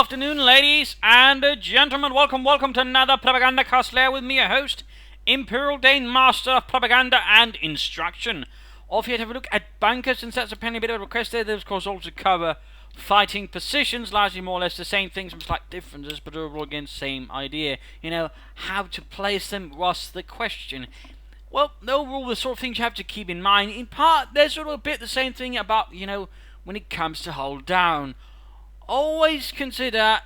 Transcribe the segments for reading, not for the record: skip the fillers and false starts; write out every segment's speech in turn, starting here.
afternoon, ladies and gentlemen. Welcome to another Propagandacast Lehr with me, your host, Imperial Dane, Master of Propaganda and Instruction. Off here to have a look at bunkers, since that's apparently a bit of a request there. There's, of course, also cover fighting positions, largely more or less the same things, some slight differences, but overall, again, same idea. You know, how to place them was the question. Well, overall, the sort of things you have to keep in mind, in part, there's sort of a bit the same thing about, when it comes to hold down. Always consider,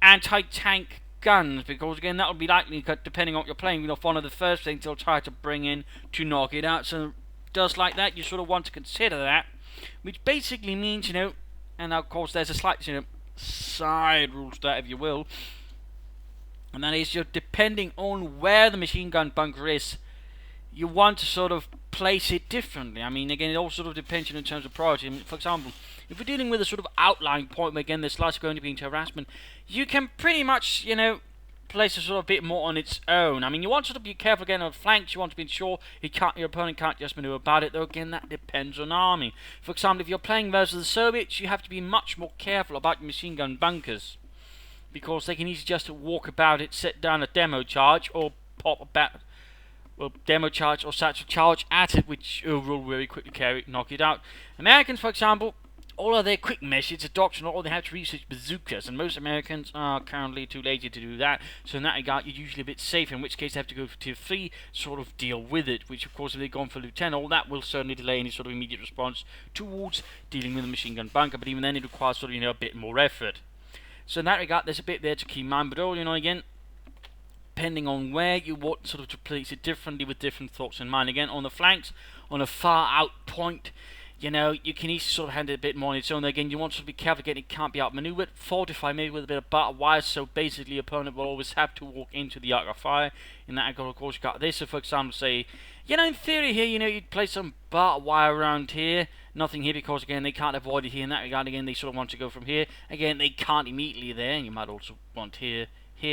anti-tank guns, because again, that will be likely, depending on what you're playing, one of the first things they'll try to bring in to knock it out. So, just like that, you sort of want to consider that, which basically means, and of course, there's a slight, side rule to that, if you will, and that is, depending on where the machine gun bunker is, you want to sort of place it differently. I mean, again, it all sort of depends in terms of priority. I mean, for example, if we're dealing with a sort of outlying point where, again, there's likely going to be into harassment, you can pretty much, place it sort of a bit more on its own. I mean, you want to sort of be careful, again, on flanks. You want to be sure your opponent can't just maneuver about it, though, again, that depends on army. For example, if you're playing versus the Soviets, you have to be much more careful about your machine gun bunkers, because they can easily just walk about it, set down a demo charge, or pop a demo charge or satchel charge at it, which overall very quickly knock it out. Americans, for example, all of their quick methods are doctrinal, or they have to research bazookas, and most Americans are currently too lazy to do that. So in that regard, you're usually a bit safer, in which case they have to go for tier 3, sort of deal with it, which of course if they've gone for lieutenant, all that will certainly delay any sort of immediate response towards dealing with a machine gun bunker, but even then it requires sort of, a bit more effort. So in that regard, there's a bit there to keep in mind, but all, again, depending on where you want sort of to place it differently with different thoughts in mind. Again, on the flanks, on a far out point, you can easily sort of handle it a bit more on its own. Again, you want to be careful, again, it can't be outmaneuvered. Fortify maybe with a bit of barbed wire, so basically your opponent will always have to walk into the arc of fire. In that regard, of course, you got this. So for example, say, in theory here, you'd place some barbed wire around here. Nothing here, because again, they can't avoid it here. In that regard, again, they sort of want to go from here. Again, they can't immediately there, and you might also want here,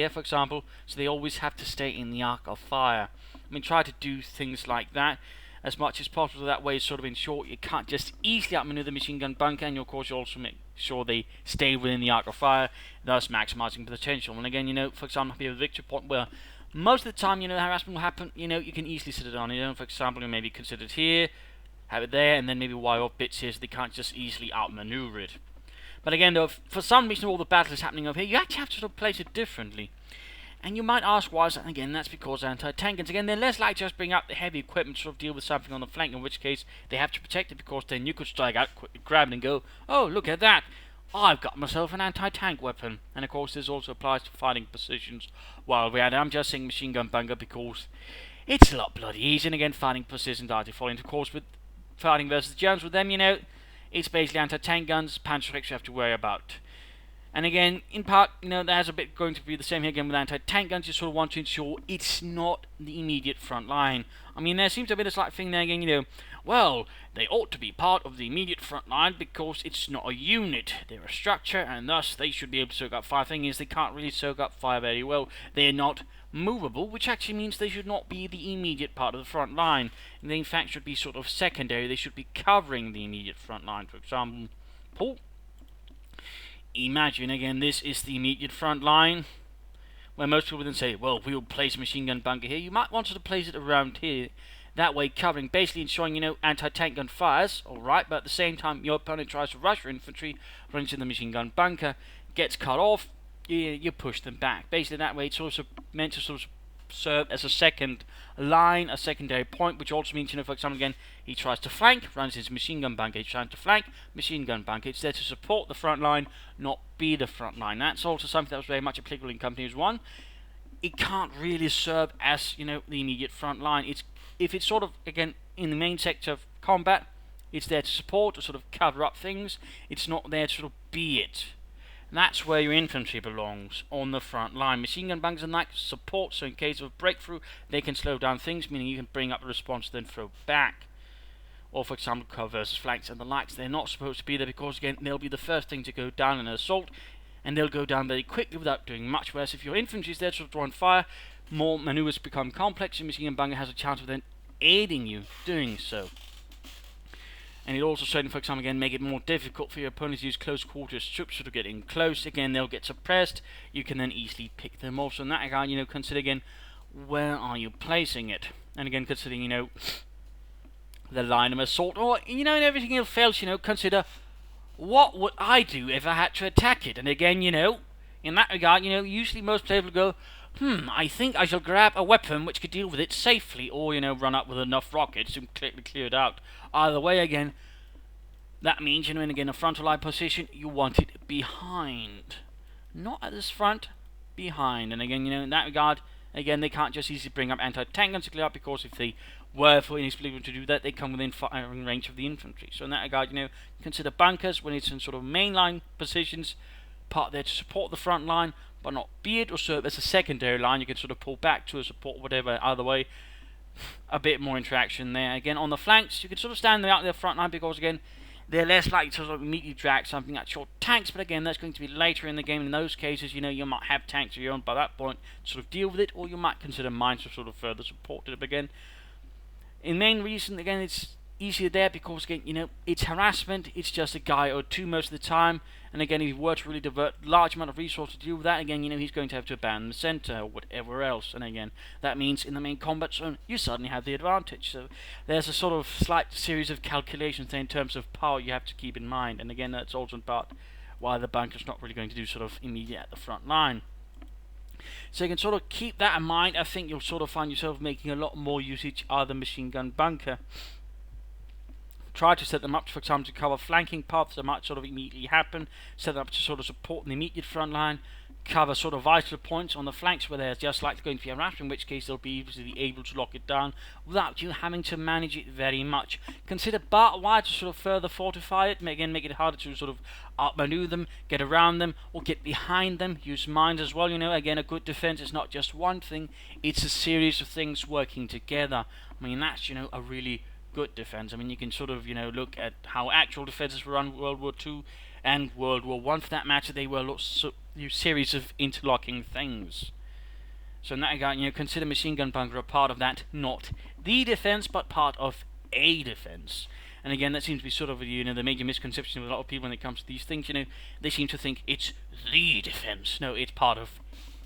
for example, so they always have to stay in the arc of fire. I mean, try to do things like that as much as possible. That way, sort of ensure you can't just easily outmaneuver the machine gun bunker, and of course, you also make sure they stay within the arc of fire, thus maximizing the potential. And again, for example, here with victory point, where most of the time, harassment will happen, you can easily sit it on. For example, you maybe consider it here, have it there, and then maybe wire off bits here so they can't just easily outmaneuver it. But again, though, for some reason, all the battle is happening over here, you actually have to sort of place it differently. And you might ask why is that? And again, that's because anti-tank guns, again, they're less likely to just bring out the heavy equipment to sort of deal with something on the flank, in which case they have to protect it, because then you could strike out, quickly grab it and go, oh, look at that, I've got myself an anti-tank weapon. And of course, this also applies to fighting positions. While we're at it, I'm just saying machine gun bunker because it's a lot bloody easy. And again, fighting positions are defaulting. Of course, with fighting versus the Germans, with them, it's basically anti-tank guns, Panzerschrecks you have to worry about. And again, in part, there's a bit going to be the same here again with anti-tank guns. You sort of want to ensure it's not the immediate front line. I mean, there seems to be a slight thing there again, well, they ought to be part of the immediate front line because it's not a unit. They're a structure, and thus they should be able to soak up fire. Thing is, they can't really soak up fire very well. They're not movable, which actually means they should not be the immediate part of the front line. And they, in fact, should be sort of secondary. They should be covering the immediate front line. For example, imagine, again, this is the immediate front line, where most people then say, well, we'll place a machine gun bunker here. You might want to place it around here, that way covering, basically ensuring, anti-tank gun fires, alright, but at the same time, your opponent tries to rush your infantry, runs into the machine gun bunker, gets cut off, you push them back. Basically, that way, it's also meant to sort of serve as a second line, a secondary point, which also means, for example, again, he tries to flank, runs his machine gun bunker, he's trying to flank, machine gun bunker. It's there to support the front line, not be the front line. That's also something that was very much applicable in Company 1. It can't really serve as, the immediate front line. If it's sort of, again, in the main sector of combat, it's there to support, to sort of cover up things. It's not there to sort of be it. And that's where your infantry belongs, on the front line. Machine gun bunkers and like support, so in case of a breakthrough, they can slow down things, meaning you can bring up a response, then throw back. Or, for example, cover versus flanks and the likes. They're not supposed to be there because, again, they'll be the first thing to go down in an assault, and they'll go down very quickly without doing much. Whereas if your infantry is there to draw and fire, more maneuvers become complex, and machine gun bunker has a chance of then aiding you doing so. And it also certainly, for example, again, make it more difficult for your opponents to use close quarters troops to get in close. Again, they'll get suppressed. You can then easily pick them off. So in that regard, consider again, where are you placing it? And again, considering, the line of assault, or, and everything else fails, consider, what would I do if I had to attack it? And again, in that regard, usually most players will go, I think I shall grab a weapon which could deal with it safely, or, run up with enough rockets to clear it out. Either way, again, that means, in again, a frontal line position, you want it behind. Not at this front, behind. And again, in that regard, again, they can't just easily bring up anti-tank guns to clear out, because if they were for inexplicable to do that, they come within firing range of the infantry. So in that regard, consider bunkers when it's in sort of mainline positions, part there to support the front line, but not be it or serve as a secondary line. You can sort of pull back to a support, whatever, either way. A bit more interaction there. Again, on the flanks, you can sort of stand out their front line, because again, they're less likely to sort of immediately drag something at short tanks, but again, that's going to be later in the game. In those cases, you might have tanks of your own by that point to sort of deal with it, or you might consider mines to sort of further support it. But again, in main reason, again, it's easier there because, again, it's harassment. It's just a guy or two most of the time. And again, if you were to really divert a large amount of resources to deal with that, again, he's going to have to abandon the center or whatever else. And again, that means in the main combat zone, you suddenly have the advantage. So there's a sort of slight series of calculations there in terms of power you have to keep in mind. And again, that's also in part why the bunker's not really going to do sort of immediate at the front line. So you can sort of keep that in mind. I think you'll sort of find yourself making a lot more usage of the machine gun bunker. Try to set them up, for example, to cover flanking paths that might sort of immediately happen. Set them up to sort of support the immediate front line. Cover sort of vital points on the flanks where there's just like going to be a rush, in which case they'll be easily able to lock it down without you having to manage it very much. Consider barbed wire to sort of further fortify it. Again, make it harder to sort of outmaneuver them, get around them, or get behind them. Use mines as well. Again, a good defense is not just one thing, it's a series of things working together. I mean, that's, a really good defense. I mean, you can sort of, look at how actual defenses were run World War II and World War One for that matter. They were a series of interlocking things. So in that regard, consider machine gun bunker a part of that, not the defense, but part of a defense. And again, that seems to be sort of, the major misconception of a lot of people when it comes to these things. They seem to think it's the defense. No, it's part of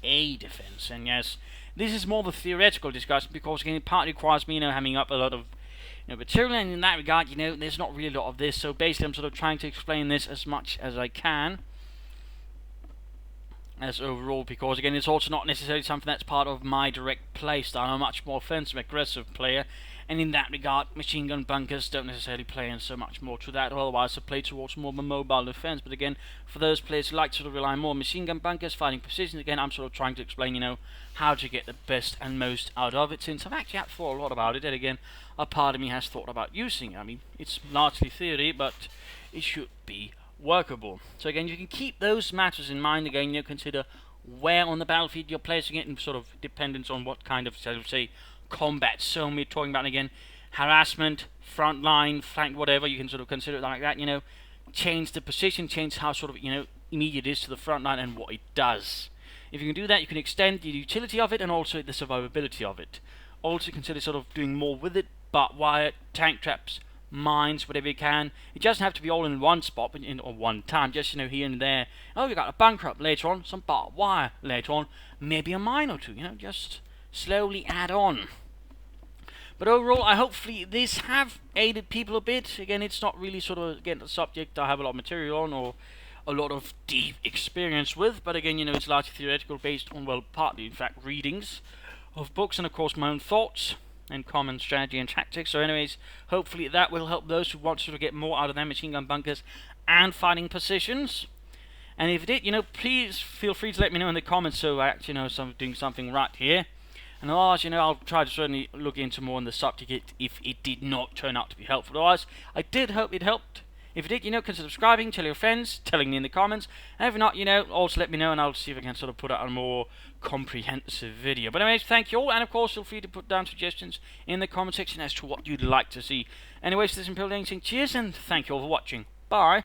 a defense. And yes, this is more of a theoretical discussion, because again, it partly requires me, having up a lot of material, and in that regard, there's not really a lot of this. So basically, I'm sort of trying to explain this as much as I can, as overall, because again, it's also not necessarily something that's part of my direct play style. I'm a much more offensive, aggressive player, and in that regard, machine gun bunkers don't necessarily play in so much more to that. Otherwise, I play towards more of a mobile defense. But again, for those players who like to sort of rely more on machine gun bunkers, fighting precision, again, I'm sort of trying to explain, how to get the best and most out of it, since I've actually had thought a lot about it, and again, a part of me has thought about using it. I mean, it's largely theory, but it should be workable. So again, you can keep those matters in mind. Again, consider where on the battlefield you're placing it, and sort of dependence on what kind of, say, combat zone we're talking about. And again, harassment, front line, flank, whatever, you can sort of consider it like that. Change the position, change how sort of immediate it is to the front line and what it does. If you can do that, you can extend the utility of it and also the survivability of it. Also consider sort of doing more with it, barbed wire, tank traps, mines, whatever you can. It doesn't have to be all in one spot, but or one time, just here and there. Oh, you got a bunker up later on, some barbed wire later on, maybe a mine or two, just slowly add on. But overall, hopefully this have aided people a bit. Again, it's not really sort of, again, a subject I have a lot of material on or a lot of deep experience with, but again, it's largely theoretical, based on, well, partly in fact readings of books, and of course my own thoughts and common strategy and tactics. So anyways, hopefully that will help those who want to sort of get more out of their machine gun bunkers and fighting positions. And if it did, please feel free to let me know in the comments, so I actually know I'm doing something right here. And otherwise, I'll try to certainly look into more on the subject if it did not turn out to be helpful. Otherwise, I did hope it helped. If it did, consider subscribing, tell your friends, telling me in the comments. And if not, also let me know, and I'll see if I can sort of put out a more comprehensive video. But anyways, thank you all, and of course, feel free to put down suggestions in the comment section as to what you'd like to see. Anyways, this is Imperial Dane saying cheers, and thank you all for watching. Bye.